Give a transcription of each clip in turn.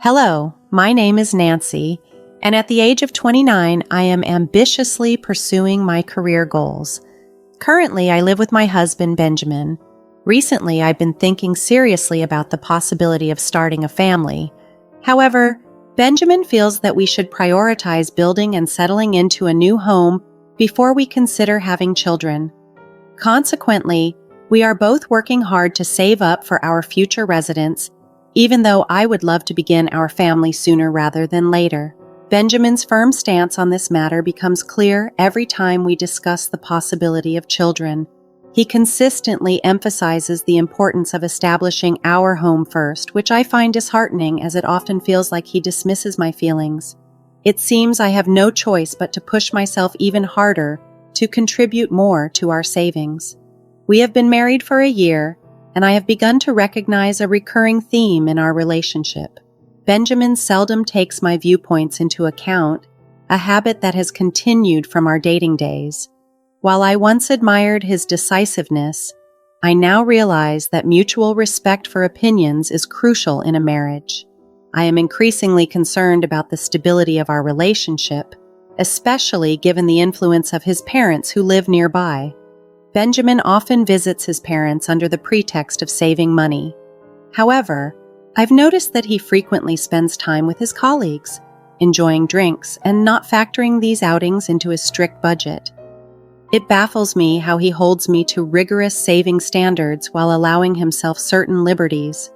Hello, my name is Nancy, and at the age of 29, I am ambitiously pursuing my career goals. Currently, I live with my husband, Benjamin. Recently, I've been thinking seriously about the possibility of starting a family. However, Benjamin feels that we should prioritize building and settling into a new home before we consider having children. Consequently, we are both working hard to save up for our future residence, even though I would love to begin our family sooner rather than later. Benjamin's firm stance on this matter becomes clear every time we discuss the possibility of children. He consistently emphasizes the importance of establishing our home first, which I find disheartening as it often feels like he dismisses my feelings. It seems I have no choice but to push myself even harder to contribute more to our savings. We have been married for a year, and I have begun to recognize a recurring theme in our relationship. Benjamin seldom takes my viewpoints into account, a habit that has continued from our dating days. While I once admired his decisiveness, I now realize that mutual respect for opinions is crucial in a marriage. I am increasingly concerned about the stability of our relationship, especially given the influence of his parents who live nearby. Benjamin often visits his parents under the pretext of saving money. However, I've noticed that he frequently spends time with his colleagues, enjoying drinks and not factoring these outings into his strict budget. It baffles me how he holds me to rigorous saving standards while allowing himself certain liberties.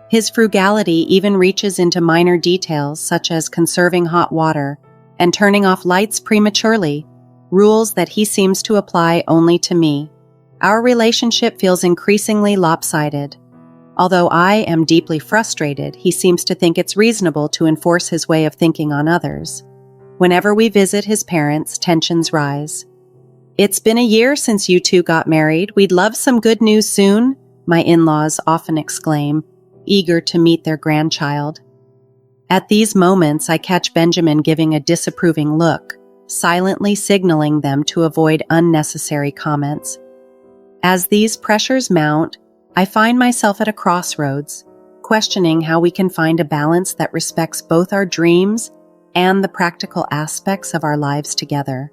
His frugality even reaches into minor details such as conserving hot water and turning off lights prematurely, rules that he seems to apply only to me. Our relationship feels increasingly lopsided. Although I am deeply frustrated, he seems to think it's reasonable to enforce his way of thinking on others. Whenever we visit his parents, tensions rise. "It's been a year since you two got married. We'd love some good news soon," my in-laws often exclaim, eager to meet their grandchild. At these moments, I catch Benjamin giving a disapproving look, silently signaling them to avoid unnecessary comments. As these pressures mount, I find myself at a crossroads, questioning how we can find a balance that respects both our dreams and the practical aspects of our lives together.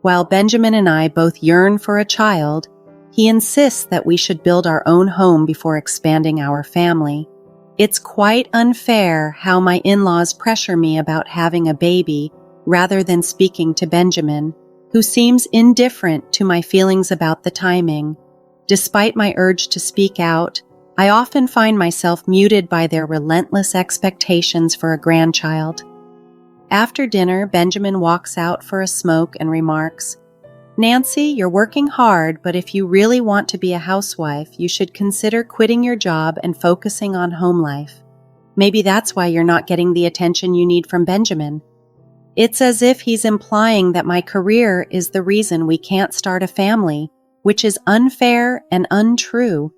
While Benjamin and I both yearn for a child, he insists that we should build our own home before expanding our family. It's quite unfair how my in-laws pressure me about having a baby rather than speaking to Benjamin, who seems indifferent to my feelings about the timing. Despite my urge to speak out, I often find myself muted by their relentless expectations for a grandchild. After dinner, Benjamin walks out for a smoke and remarks, "Nancy, you're working hard, but if you really want to be a housewife, you should consider quitting your job and focusing on home life. Maybe that's why you're not getting the attention you need from Benjamin." It's as if he's implying that my career is the reason we can't start a family, which is unfair and untrue.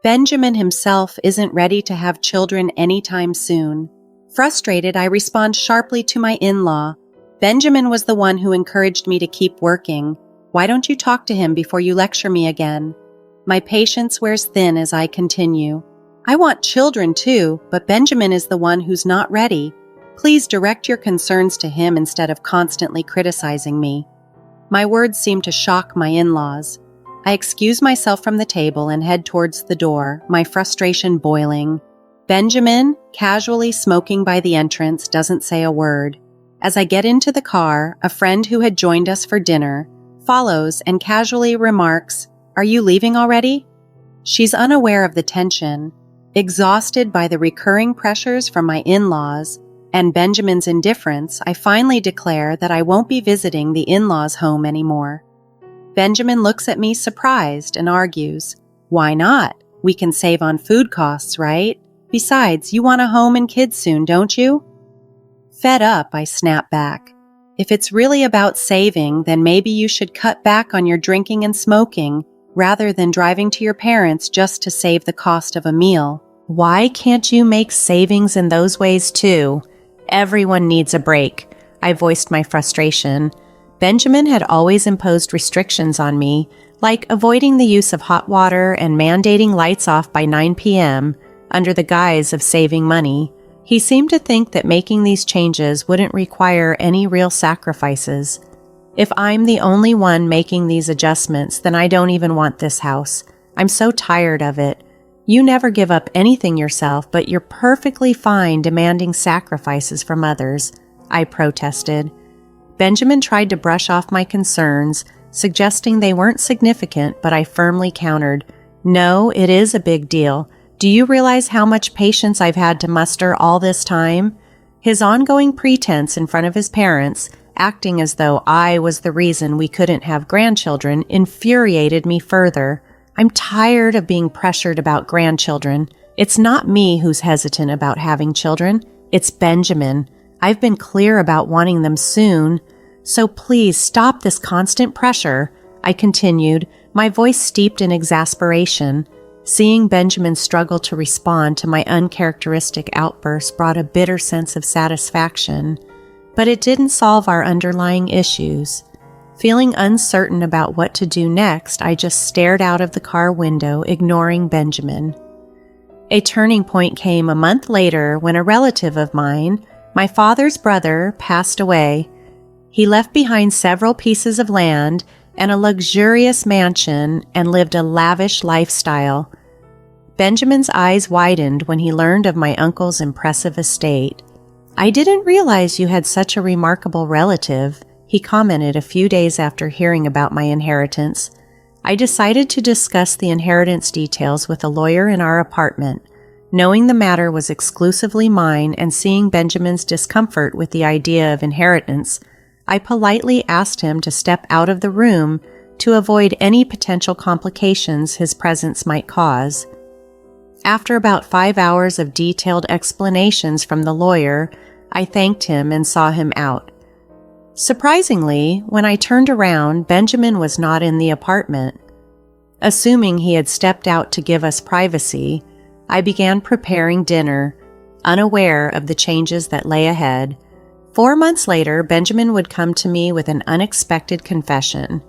Benjamin himself isn't ready to have children anytime soon. Frustrated, I respond sharply to my in-law. "Benjamin was the one who encouraged me to keep working. Why don't you talk to him before you lecture me again?" My patience wears thin as I continue. "I want children too, but Benjamin is the one who's not ready. Please direct your concerns to him instead of constantly criticizing me." My words seem to shock my in-laws. I excuse myself from the table and head towards the door, my frustration boiling. Benjamin, casually smoking by the entrance, doesn't say a word. As I get into the car, a friend who had joined us for dinner follows and casually remarks, "Are you leaving already?" She's unaware of the tension. Exhausted by the recurring pressures from my in-laws and Benjamin's indifference, I finally declare that I won't be visiting the in-laws' home anymore. Benjamin looks at me surprised and argues, "Why not? We can save on food costs, right? Besides, you want a home and kids soon, don't you?" Fed up, I snap back. "If it's really about saving, then maybe you should cut back on your drinking and smoking rather than driving to your parents just to save the cost of a meal. Why can't you make savings in those ways too? Everyone needs a break." I voiced my frustration. Benjamin had always imposed restrictions on me, like avoiding the use of hot water and mandating lights off by 9 p.m., under the guise of saving money. He seemed to think that making these changes wouldn't require any real sacrifices. If I'm the only one making these adjustments, then I don't even want this house. I'm so tired of it. You never give up anything yourself, but you're perfectly fine demanding sacrifices from others, I protested. Benjamin tried to brush off my concerns, suggesting they weren't significant, but I firmly countered, "No, it is a big deal. Do you realize how much patience I've had to muster all this time?" His ongoing pretense in front of his parents, acting as though I was the reason we couldn't have grandchildren, infuriated me further. I'm tired of being pressured about grandchildren. It's not me who's hesitant about having children. It's Benjamin. I've been clear about wanting them soon. So please stop this constant pressure, I continued, my voice steeped in exasperation. Seeing Benjamin struggle to respond to my uncharacteristic outburst brought a bitter sense of satisfaction. But it didn't solve our underlying issues. Feeling uncertain about what to do next, I just stared out of the car window, ignoring Benjamin. A turning point came a month later when a relative of mine, my father's brother, passed away. He left behind several pieces of land and a luxurious mansion and lived a lavish lifestyle. Benjamin's eyes widened when he learned of my uncle's impressive estate. "I didn't realize you had such a remarkable relative," he commented a few days after hearing about my inheritance. I decided to discuss the inheritance details with a lawyer in our apartment. Knowing the matter was exclusively mine and seeing Benjamin's discomfort with the idea of inheritance, I politely asked him to step out of the room to avoid any potential complications his presence might cause. After about 5 hours of detailed explanations from the lawyer, I thanked him and saw him out. Surprisingly, when I turned around, Benjamin was not in the apartment. Assuming he had stepped out to give us privacy, I began preparing dinner, unaware of the changes that lay ahead. 4 months later, Benjamin would come to me with an unexpected confession.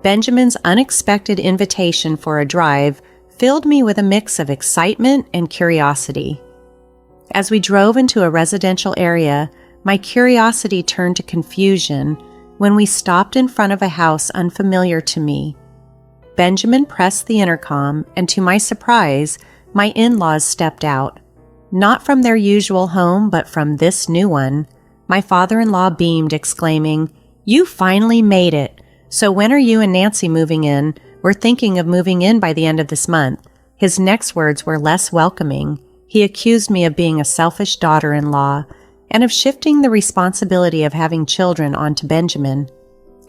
Benjamin's unexpected invitation for a drive filled me with a mix of excitement and curiosity. As we drove into a residential area, my curiosity turned to confusion when we stopped in front of a house unfamiliar to me. Benjamin pressed the intercom, and to my surprise, my in-laws stepped out. Not from their usual home, but from this new one. My father-in-law beamed, exclaiming, "You finally made it. So when are you and Nancy moving in? We're thinking of moving in by the end of this month." His next words were less welcoming. He accused me of being a selfish daughter-in-law and of shifting the responsibility of having children onto Benjamin.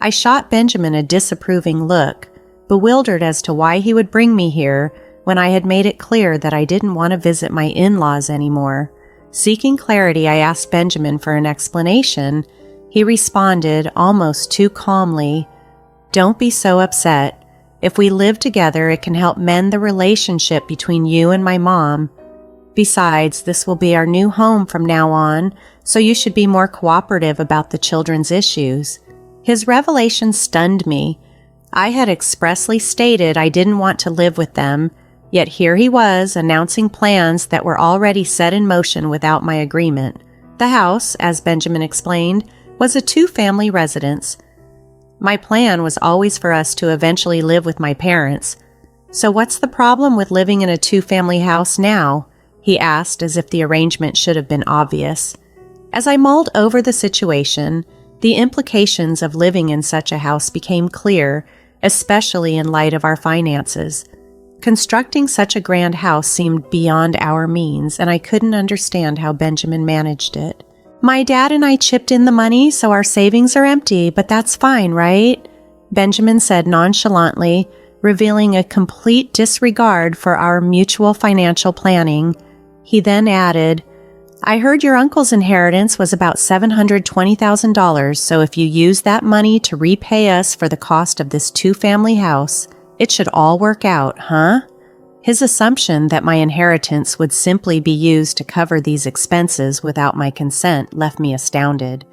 I shot Benjamin a disapproving look, bewildered as to why he would bring me here when I had made it clear that I didn't want to visit my in-laws anymore. Seeking clarity, I asked Benjamin for an explanation. He responded almost too calmly, "Don't be so upset. If we live together, it can help mend the relationship between you and my mom. Besides, this will be our new home from now on, so you should be more cooperative about the children's issues." His revelation stunned me. I had expressly stated I didn't want to live with them, yet here he was announcing plans that were already set in motion without my agreement. The house, as Benjamin explained, was a 2-family residence. My plan was always for us to eventually live with my parents. "So what's the problem with living in a 2-family house now?" he asked, as if the arrangement should have been obvious. As I mulled over the situation, the implications of living in such a house became clear, especially in light of our finances. Constructing such a grand house seemed beyond our means, and I couldn't understand how Benjamin managed it. "My dad and I chipped in the money, so our savings are empty, but that's fine, right?" Benjamin said nonchalantly, revealing a complete disregard for our mutual financial planning. He then added, "I heard your uncle's inheritance was about $720,000, so if you use that money to repay us for the cost of this 2-family house, it should all work out, huh?" His assumption that my inheritance would simply be used to cover these expenses without my consent left me astounded.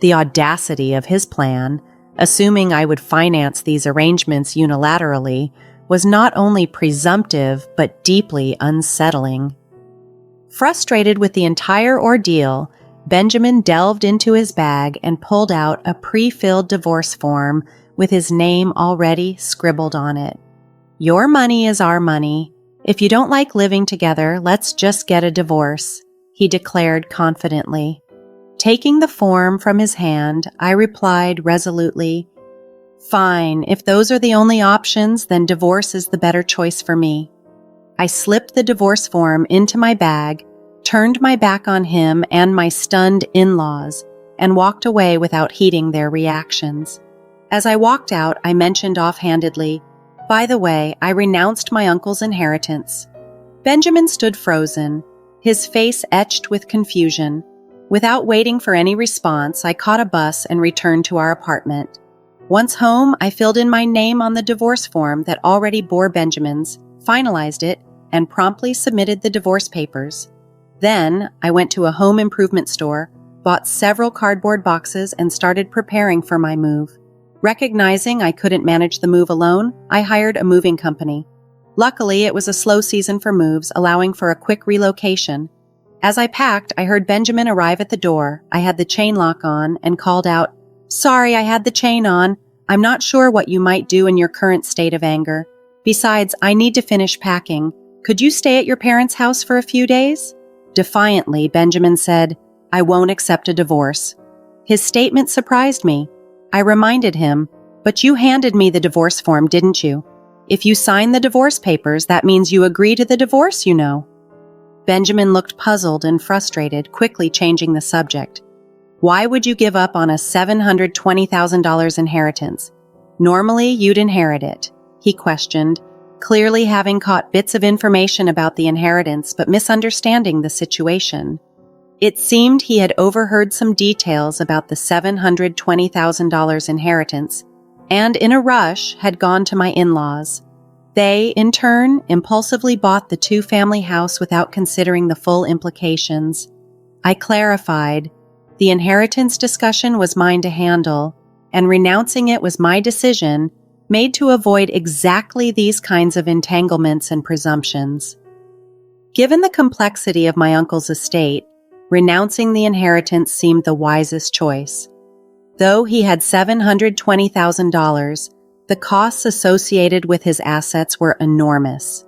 The audacity of his plan, assuming I would finance these arrangements unilaterally, was not only presumptive but deeply unsettling. Frustrated with the entire ordeal, Benjamin delved into his bag and pulled out a pre-filled divorce form with his name already scribbled on it. "Your money is our money. If you don't like living together, let's just get a divorce," he declared confidently. Taking the form from his hand, I replied resolutely, "Fine, if those are the only options, then divorce is the better choice for me." I slipped the divorce form into my bag, turned my back on him and my stunned in-laws, and walked away without heeding their reactions. As I walked out, I mentioned offhandedly, "By the way, I renounced my uncle's inheritance." Benjamin stood frozen, his face etched with confusion. Without waiting for any response, I caught a bus and returned to our apartment. Once home, I filled in my name on the divorce form that already bore Benjamin's, finalized it, and promptly submitted the divorce papers. Then, I went to a home improvement store, bought several cardboard boxes, and started preparing for my move. Recognizing I couldn't manage the move alone, I hired a moving company. Luckily, it was a slow season for moves, allowing for a quick relocation. As I packed, I heard Benjamin arrive at the door. I had the chain lock on and called out, "Sorry, I had the chain on. I'm not sure what you might do in your current state of anger. Besides, I need to finish packing. Could you stay at your parents' house for a few days?" Defiantly, Benjamin said, "I won't accept a divorce." His statement surprised me. I reminded him, "But you handed me the divorce form, didn't you? If you sign the divorce papers, that means you agree to the divorce, you know." Benjamin looked puzzled and frustrated, quickly changing the subject. "Why would you give up on a $720,000 inheritance? Normally, you'd inherit it," he questioned, clearly having caught bits of information about the inheritance but misunderstanding the situation. It seemed he had overheard some details about the $720,000 inheritance and, in a rush, had gone to my in-laws. They, in turn, impulsively bought the two-family house without considering the full implications. I clarified, the inheritance discussion was mine to handle, and renouncing it was my decision, made to avoid exactly these kinds of entanglements and presumptions. Given the complexity of my uncle's estate, renouncing the inheritance seemed the wisest choice. Though he had $720,000, the costs associated with his assets were enormous.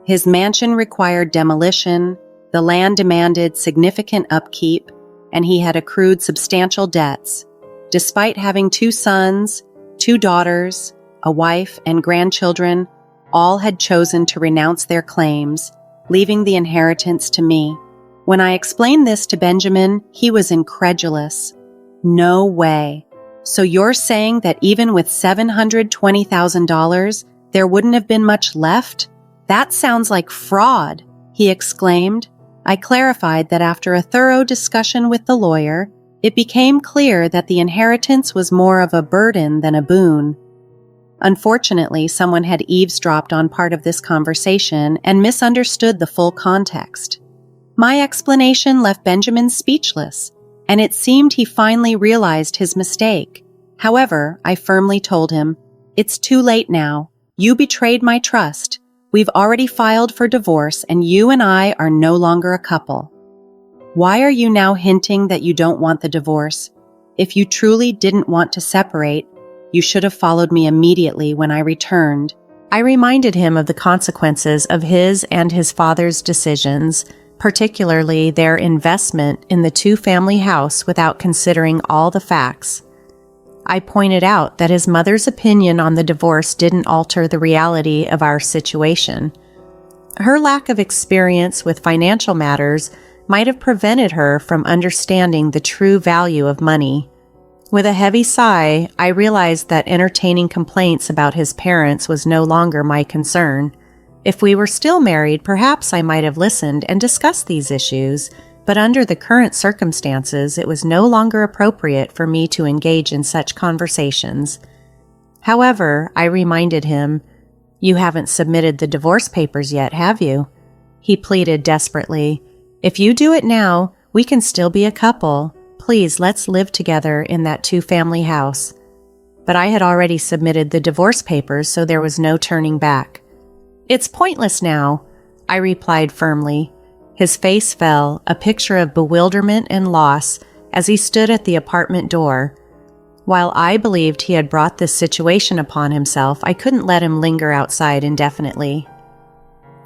His mansion required demolition, the land demanded significant upkeep, and he had accrued substantial debts. Despite having 2 sons, 2 daughters, a wife, and grandchildren, all had chosen to renounce their claims, leaving the inheritance to me. When I explained this to Benjamin, he was incredulous. "No way. So you're saying that even with $720,000, there wouldn't have been much left? That sounds like fraud," he exclaimed. I clarified that after a thorough discussion with the lawyer, it became clear that the inheritance was more of a burden than a boon. Unfortunately, someone had eavesdropped on part of this conversation and misunderstood the full context. My explanation left Benjamin speechless, and it seemed he finally realized his mistake. However, I firmly told him, "It's too late now. You betrayed my trust. We've already filed for divorce, and you and I are no longer a couple. Why are you now hinting that you don't want the divorce? If you truly didn't want to separate, you should have followed me immediately when I returned." I reminded him of the consequences of his and his father's decisions, particularly their investment in the two-family house without considering all the facts. I pointed out that his mother's opinion on the divorce didn't alter the reality of our situation. Her lack of experience with financial matters might have prevented her from understanding the true value of money. With a heavy sigh, I realized that entertaining complaints about his parents was no longer my concern. If we were still married, perhaps I might have listened and discussed these issues, but under the current circumstances, it was no longer appropriate for me to engage in such conversations. However, I reminded him, "You haven't submitted the divorce papers yet, have you?" He pleaded desperately, "If you do it now, we can still be a couple. Please, let's live together in that two-family house." But I had already submitted the divorce papers, so there was no turning back. "It's pointless now," I replied firmly. His face fell, a picture of bewilderment and loss, as he stood at the apartment door. While I believed he had brought this situation upon himself, I couldn't let him linger outside indefinitely.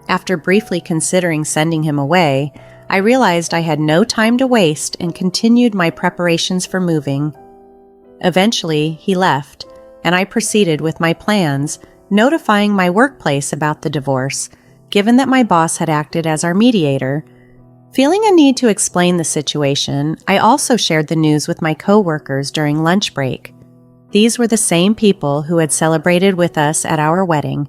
After briefly considering sending him away, I realized I had no time to waste and continued my preparations for moving. Eventually, he left, and I proceeded with my plans, notifying my workplace about the divorce, given that my boss had acted as our mediator. Feeling a need to explain the situation, I also shared the news with my coworkers during lunch break. These were the same people who had celebrated with us at our wedding.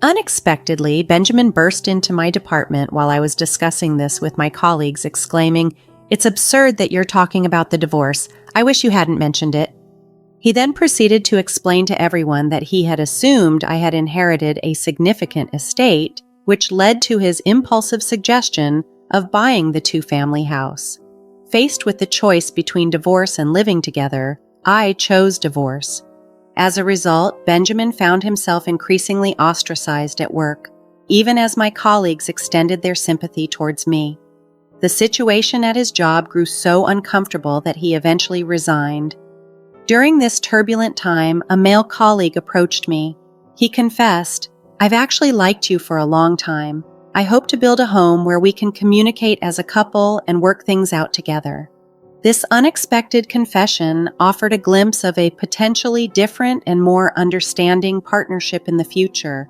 Unexpectedly, Benjamin burst into my department while I was discussing this with my colleagues, exclaiming, "It's absurd that you're talking about the divorce. I wish you hadn't mentioned it." He then proceeded to explain to everyone that he had assumed I had inherited a significant estate, which led to his impulsive suggestion of buying the two-family house. Faced with the choice between divorce and living together, I chose divorce. As a result, Benjamin found himself increasingly ostracized at work, even as my colleagues extended their sympathy towards me. The situation at his job grew so uncomfortable that he eventually resigned. During this turbulent time, a male colleague approached me. He confessed, "I've actually liked you for a long time. I hope to build a home where we can communicate as a couple and work things out together." This unexpected confession offered a glimpse of a potentially different and more understanding partnership in the future,